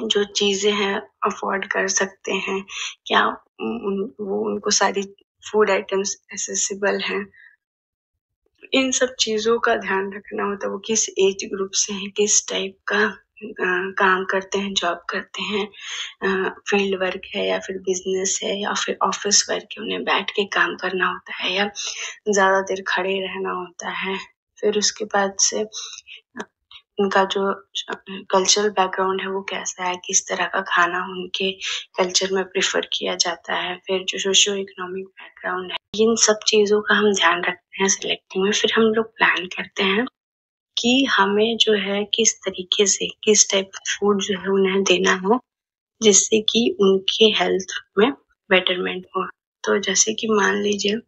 जो चीजें हैं अफोर्ड कर सकते हैं, क्या वो उनको सारी फूड आइटम्स एसेसिबल हैं, इन सब चीजों का ध्यान रखना होता है। वो किस एज ग्रुप से है, किस टाइप का काम करते हैं, जॉब करते हैं, फील्ड वर्क है या फिर बिजनेस है या फिर ऑफिस वर्क है, उन्हें बैठ के काम करना होता है या ज्यादा देर खड़े रहना होता है। फिर उसके बाद से उनका जो कल्चरल बैकग्राउंड है वो कैसा है, किस तरह का खाना उनके कल्चर में प्रेफर किया जाता है। फिर जो सोशियो इकोनॉमिक बैकग्राउंड है, इन सब चीजों का हम ध्यान रखते हैं सिलेक्टिंग में। फिर हम लोग प्लान करते हैं कि हमें जो है किस तरीके से, किस टाइप का फूड जो है उन्हें देना है, जिससे कि उनके हेल्थ में बेटरमेंट हो। तो जैसे कि मान लीजिए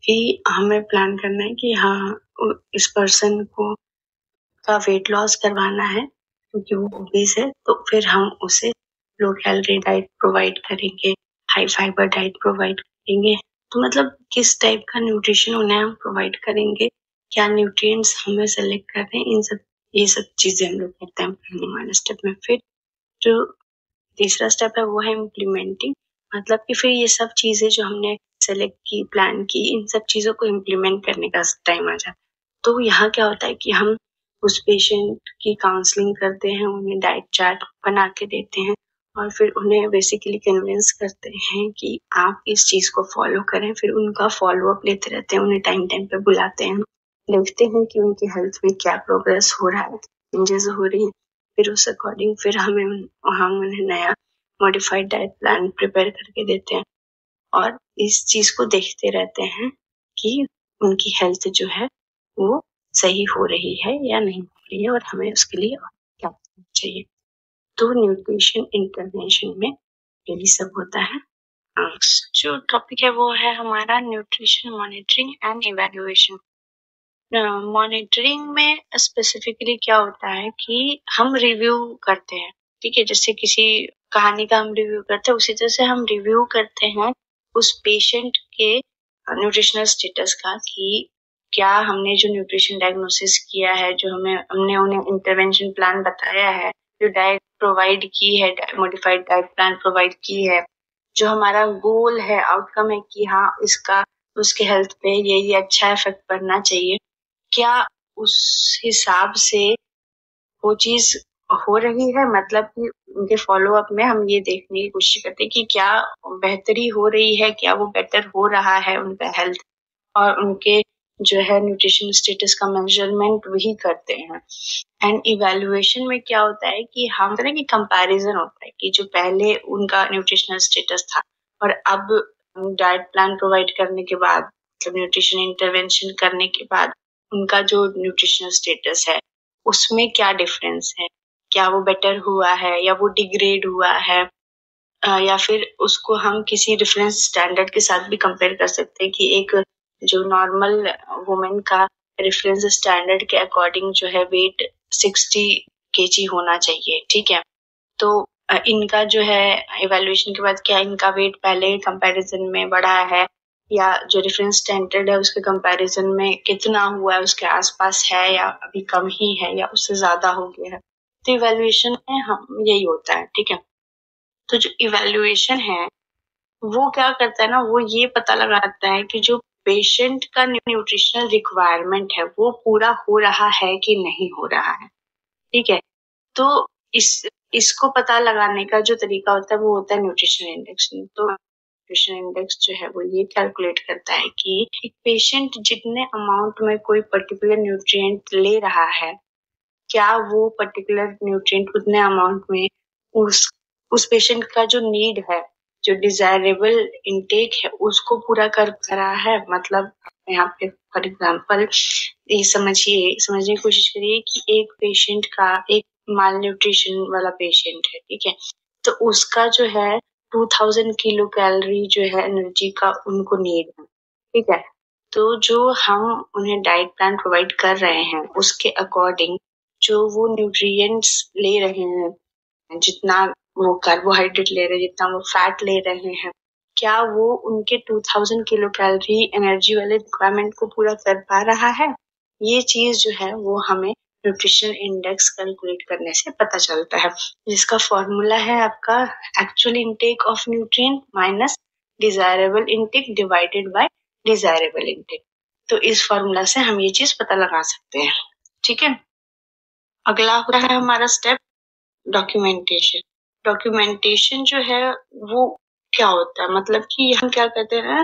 कि हमें प्लान करना है कि हाँ इस पर्सन को का वेट लॉस करवाना है क्योंकि वो ओबीस है, तो फिर हम उसे लो कैलोरी डाइट प्रोवाइड करेंगे, हाई फाइबर डाइट प्रोवाइड करेंगे। तो मतलब किस टाइप का न्यूट्रिशन उन्हें हम प्रोवाइड करेंगे, क्या न्यूट्रिएंट्स हमें सेलेक्ट करने हैं, ये सब चीजें हम लोग करते हैं प्लानिंग वाले स्टेप में। फिर जो तीसरा स्टेप है वो है इम्प्लीमेंटिंग, मतलब कि फिर ये सब चीजें जो हमने सेलेक्ट की, प्लान की, इन सब चीजों को इम्प्लीमेंट करने का टाइम आ जाता है। तो यहाँ क्या होता है कि हम उस पेशेंट की काउंसलिंग करते हैं, उन्हें डाइट चार्ट बना के देते हैं और फिर उन्हें बेसिकली कन्विंस करते हैं कि आप इस चीज को फॉलो करें। फिर उनका फॉलो अप लेते रहते हैं, उन्हें टाइम टाइम पे बुलाते हैं, देखते हैं कि उनकी हेल्थ में क्या प्रोग्रेस हो रहा है, चेंजेस हो रही है। फिर उस अकॉर्डिंग फिर हम उन्हें नया मॉडिफाइड डाइट प्लान प्रिपेयर करके देते हैं और इस चीज को देखते रहते हैं कि उनकी हेल्थ जो है वो सही हो रही है या नहीं हो रही है और हमें उसके लिए क्या करना चाहिए। तो न्यूट्रिशन इंटरवेंशन में यही सब होता है। जो टॉपिक है वो है हमारा nutrition monitoring and evaluation. Monitoring में स्पेसिफिकली क्या होता है कि हम रिव्यू करते हैं, ठीक है, जैसे किसी कहानी का हम रिव्यू करते हैं उसी तरह से हम रिव्यू करते हैं उस पेशेंट के न्यूट्रिशनल स्टेटस का कि क्या हमने जो न्यूट्रिशन डायग्नोसिस किया है, जो हमने उन्हें इंटरवेंशन प्लान बताया है, जो डाइट प्रोवाइड की है, मॉडिफाइड डाइट प्लान प्रोवाइड की है, जो हमारा गोल है, आउटकम है कि हाँ इसका उसके हेल्थ पे ये अच्छा इफेक्ट पड़ना चाहिए, क्या उस हिसाब से वो चीज हो रही है। मतलब कि उनके फॉलो अप में हम ये देखने की कोशिश करते हैं कि क्या बेहतरी हो रही है, क्या वो बेटर हो रहा है उनका हेल्थ, और उनके जो है न्यूट्रिशन स्टेटस का मेजरमेंट वही करते हैं। एंड इवैल्यूएशन में क्या होता है कि हम तरह की कंपैरिजन होता है कि जो पहले उनका न्यूट्रिशनल स्टेटस था और अब डाइट प्लान प्रोवाइड करने के बाद, मतलब न्यूट्रिशन इंटरवेंशन करने के बाद उनका जो न्यूट्रिशनल स्टेटस है उसमें क्या डिफरेंस है, क्या वो बेटर हुआ है या वो डिग्रेड हुआ है, या फिर उसको हम किसी रेफरेंस स्टैंडर्ड के साथ भी कंपेयर कर सकते हैं कि एक जो नॉर्मल वुमेन का रेफरेंस स्टैंडर्ड के अकॉर्डिंग जो है वेट 60 kg होना चाहिए, ठीक है। तो इनका जो है इवैल्यूएशन के बाद क्या इनका वेट पहले कंपैरिजन में बढ़ा है या जो रेफरेंस स्टैंडर्ड है उसके कंपैरिजन में कितना हुआ है, उसके आसपास है या अभी कम ही है या उससे ज्यादा हो गया है। तो इवैल्यूएशन में हम यही होता है, ठीक है। तो जो इवैल्यूएशन है वो क्या करता है ना, वो ये पता लगाता है कि जो पेशेंट का न्यूट्रिशनल रिक्वायरमेंट है वो पूरा हो रहा है कि नहीं हो रहा है, ठीक है। तो इसको पता लगाने का जो तरीका होता है वो होता है न्यूट्रिशन इंडेक्स। तो न्यूट्रिशन इंडेक्स जो है वो ये कैलकुलेट करता है कि एक पेशेंट जितने अमाउंट में कोई पर्टिकुलर न्यूट्रिएंट ले रहा है, क्या वो पर्टिकुलर न्यूट्रिएंट उतने अमाउंट में उस पेशेंट का जो नीड है, जो डिजायरेबल इनटेक है उसको पूरा कर पा रहा है। मतलब यहाँ पे फॉर एग्जांपल ये समझने की कोशिश करिए कि एक पेशेंट का, एक माल न्यूट्रिशन वाला पेशेंट है, ठीक है, तो उसका जो है 2000 किलो कैलोरी जो है एनर्जी का उनको नीड है, ठीक है। तो जो हम उन्हें डाइट प्लान प्रोवाइड कर रहे हैं उसके अकॉर्डिंग जो वो न्यूट्रिएंट्स ले रहे हैं, जितना वो कार्बोहाइड्रेट ले रहे हैं, जितना वो फैट ले रहे हैं, क्या वो उनके 2000 किलो कैलोरी एनर्जी वाले रिक्वायरमेंट को पूरा कर पा रहा है। ये चीज जो है वो हमें न्यूट्रिशन इंडेक्स कैलकुलेट करने से पता चलता है, जिसका फॉर्मूला है आपका actual intake of nutrient minus desirable intake divided by desirable intake. तो इस फॉर्मूला से हम ये चीज पता लगा सकते हैं, ठीक है। अगला होता है हमारा स्टेप डॉक्यूमेंटेशन। डॉक्यूमेंटेशन जो है वो क्या होता है, मतलब कि हम क्या कहते हैं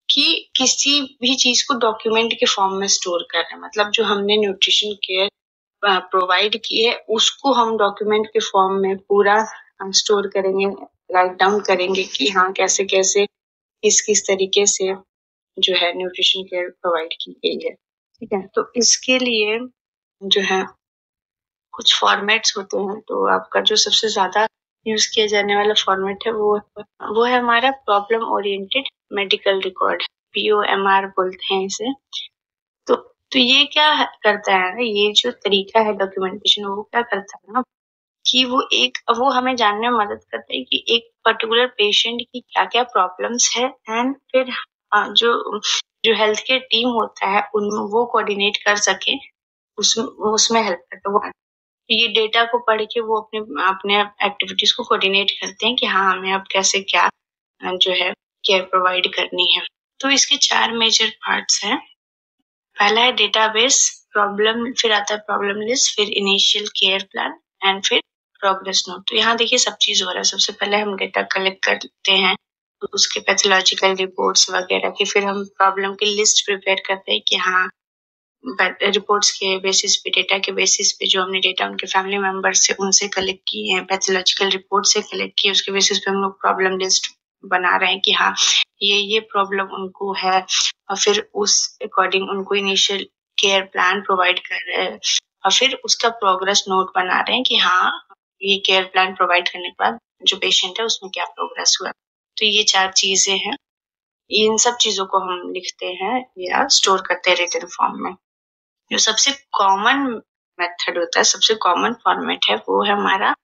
कि किसी भी चीज को डॉक्यूमेंट के फॉर्म में स्टोर कर रहे हैं। मतलब जो हमने न्यूट्रिशन केयर प्रोवाइड की है उसको हम डॉक्यूमेंट के फॉर्म में पूरा स्टोर करेंगे, राइट डाउन करेंगे कि हाँ कैसे कैसे किस तरीके से जो है न्यूट्रिशन केयर प्रोवाइड की गई है, ठीक है। तो इसके लिए जो है कुछ फॉर्मेट्स होते हैं। तो आपका जो सबसे ज्यादा यूज किया जाने वाला फॉर्मेट है वो है हमारा problem oriented medical record, POMR बोलते हैं इसे। तो तो ये क्या करता है ना, ये जो तरीका है डॉक्यूमेंटेशन, वो क्या करता है ना कि वो हमें जानने में मदद करता है कि एक पर्टिकुलर पेशेंट की क्या क्या प्रॉब्लम्स है, एंड फिर जो जो हेल्थ केयर टीम होता है उन वो कोऑर्डिनेट कर सके, उसमें हेल्प करता है वो। ये डेटा को पढ़ के वो अपने अपने एक्टिविटीज को कोऑर्डिनेट करते हैं कि हाँ, हमें अब कैसे क्या जो है केयर प्रोवाइड करनी है। तो इसके 4 मेजर पार्ट्स हैं। पहला है डेटाबेस, प्रॉब्लम, फिर आता है प्रॉब्लम लिस्ट, फिर इनिशियल केयर प्लान, एंड फिर प्रोग्रेस नोट। तो यहाँ देखिए सब चीज हो रहा है। सबसे पहले हम डेटा कलेक्ट करते हैं, तो उसके पैथोलॉजिकल रिपोर्ट्स वगैरह की, फिर हम प्रॉब्लम की लिस्ट प्रिपेयर करते हैं कि हाँ, रिपोर्ट्स के बेसिस पे, डेटा के बेसिस पे जो हमने डेटा उनके फैमिली मेंबर्स से उनसे कलेक्ट किए हैं, पैथोलॉजिकल रिपोर्ट से कलेक्ट किए, उसके बेसिस पे हम लोग प्रॉब्लम लिस्ट बना रहे हैं कि हाँ, ये प्रॉब्लम उनको है, और फिर उस अकॉर्डिंग उनको इनिशियल केयर प्लान प्रोवाइड कर रहे हैं, और फिर उसका प्रोग्रेस नोट बना रहे हैं कि हाँ, ये केयर प्लान प्रोवाइड करने के बाद जो पेशेंट है उसमें क्या प्रोग्रेस हुआ। तो ये 4 चीजें हैं। इन सब चीजों को हम लिखते हैं या स्टोर करते हैं रिटन फॉर्म में। जो सबसे कॉमन मेथड होता है, सबसे कॉमन फॉर्मेट है, वो है हमारा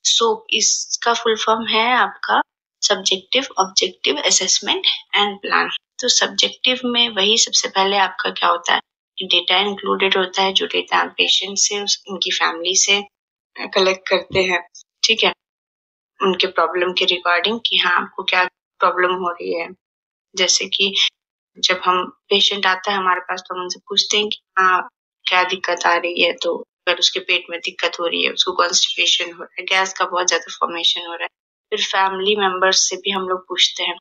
सोप। इसका फुल फॉर्म है आपका subjective objective assessment and plan. तो सब्जेक्टिव में वही सबसे पहले आपका क्या होता है, डेटा इंक्लूडेड होता है, जो डेटा हम पेशेंट से, उनकी फैमिली से कलेक्ट करते हैं, ठीक है, उनके प्रॉब्लम के रिगार्डिंग कि हाँ, आपको क्या प्रॉब्लम हो रही है। जैसे कि जब हम पेशेंट आता है हमारे पास, तो हम उनसे पूछते हैं कि हाँ, क्या दिक्कत आ रही है। तो अगर उसके पेट में दिक्कत हो रही है, उसको कॉन्स्टिपेशन हो रहा है, गैस का बहुत ज्यादा फॉर्मेशन हो रहा है, फिर फैमिली मेंबर्स से भी हम लोग पूछते हैं।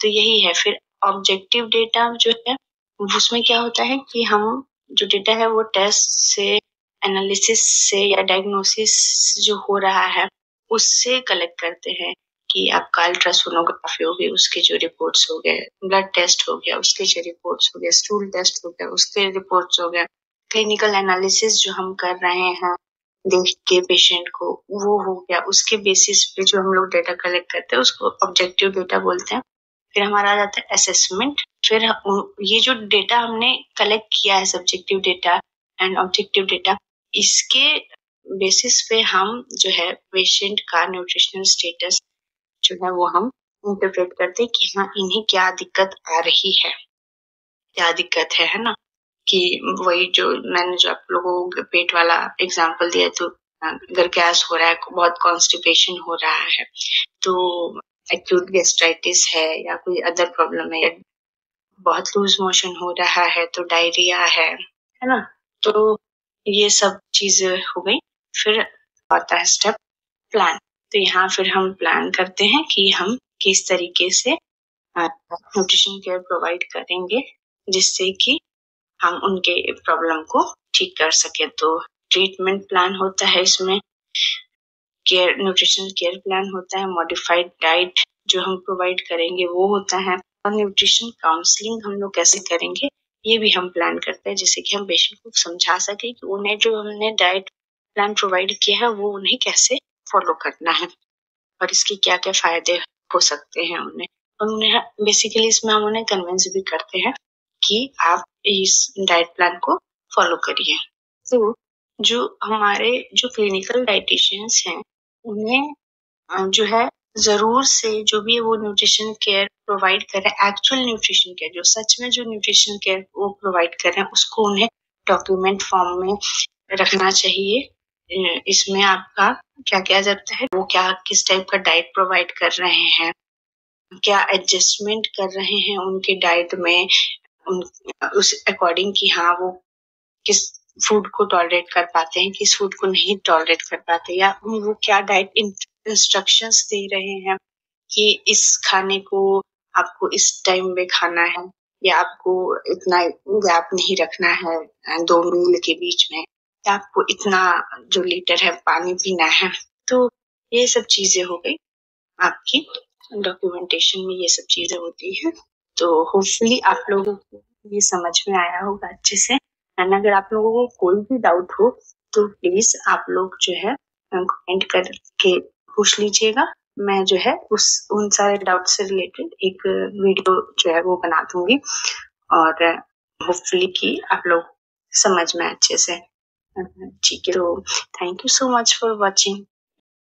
तो यही है। फिर ऑब्जेक्टिव डेटा जो है, उसमें क्या होता है कि हम जो डेटा है वो टेस्ट से, एनालिसिस से या डायग्नोसिस जो हो रहा है उससे कलेक्ट करते हैं कि आपका अल्ट्रासोनोग्राफी हो गई, उसके जो रिपोर्ट्स हो गए, ब्लड टेस्ट हो गया, उसके जो रिपोर्ट्स हो गए, स्टूल टेस्ट हो गया, उसके रिपोर्ट्स हो गए, क्लिनिकल एनालिसिस जो हम कर रहे हैं देख के पेशेंट को, वो हो गया। उसके बेसिस पे जो हम लोग डेटा कलेक्ट करते हैं उसको ऑब्जेक्टिव डेटा बोलते हैं। फिर हमारा आ जाता है असेसमेंट। फिर ये जो डेटा हमने कलेक्ट किया है, subjective data and objective data, इसके बेसिस पे हम जो है पेशेंट का न्यूट्रिशनल स्टेटस जो है वो हम इंटरप्रेट करते हैं कि हाँ, इन्हें क्या दिक्कत आ रही है, क्या दिक्कत है ना। कि वही जो मैंने जो आप लोगों को पेट वाला एग्जांपल दिया, तो अगर गैस हो रहा है, बहुत कॉन्स्टिपेशन हो रहा है, तो एक्यूट गैस्ट्राइटिस है या कोई अदर प्रॉब्लम है, या बहुत लूज मोशन हो रहा है, तो डायरिया है ना। तो ये सब चीजें हो गई। फिर आता है स्टेप प्लान। तो यहाँ फिर हम प्लान करते हैं कि हम किस तरीके से न्यूट्रिशन केयर प्रोवाइड करेंगे जिससे कि हम उनके प्रॉब्लम को ठीक कर सके। तो ट्रीटमेंट प्लान होता है इसमें, केयर न्यूट्रिशनल केयर प्लान होता है, मॉडिफाइड डाइट जो हम प्रोवाइड करेंगे वो होता है, और न्यूट्रिशन काउंसलिंग हम लोग कैसे करेंगे ये भी हम प्लान करते हैं, जिससे कि हम पेशेंट को समझा सके कि उन्हें जो हमने डाइट प्लान प्रोवाइड किया है वो उन्हें कैसे फॉलो करना है और इसके क्या क्या फायदे हो सकते हैं उन्हें। और उन्हें बेसिकली इसमें हम उन्हें कन्विंस भी करते हैं कि आप इस डाइट प्लान को फॉलो करिए। तो जो हमारे जो क्लिनिकल डाइटिशियंस हैं उन्हें जो है जरूर से जो भी वो न्यूट्रिशन केयर प्रोवाइड कर रहे हैं, एक्चुअल न्यूट्रिशन केयर, जो सच में जो न्यूट्रिशन केयर वो प्रोवाइड कर रहे हैं, उसको उन्हें डॉक्यूमेंट फॉर्म में रखना चाहिए। इसमें आपका क्या किया जाता है, वो क्या किस टाइप का डाइट प्रोवाइड कर रहे हैं, क्या एडजस्टमेंट कर रहे हैं उनके डाइट में, उस अकॉर्डिंग कि हाँ, वो किस फूड को टॉलरेट कर पाते हैं, किस फूड को नहीं टॉलरेट कर पाते, या वो क्या डाइट इंस्ट्रक्शंस दे रहे हैं कि इस खाने को आपको इस टाइम में खाना है, या आपको इतना गैप नहीं रखना है 2 मील के बीच में, या आपको इतना जो लीटर है पानी पीना है। तो ये सब चीजें हो गई आपकी डॉक्यूमेंटेशन में, ये सब चीजें होती हैं। तो होपफुली आप लोगों को ये समझ में आया होगा अच्छे से। एंड अगर आप लोगों को कोई भी डाउट हो तो प्लीज आप लोग जो है कमेंट करके पूछ लीजिएगा। मैं जो है उन सारे डाउट से रिलेटेड एक वीडियो जो है वो बना दूंगी, और होपफुली कि आप लोग समझ में अच्छे से। ठीक है, तो thank you so much for watching.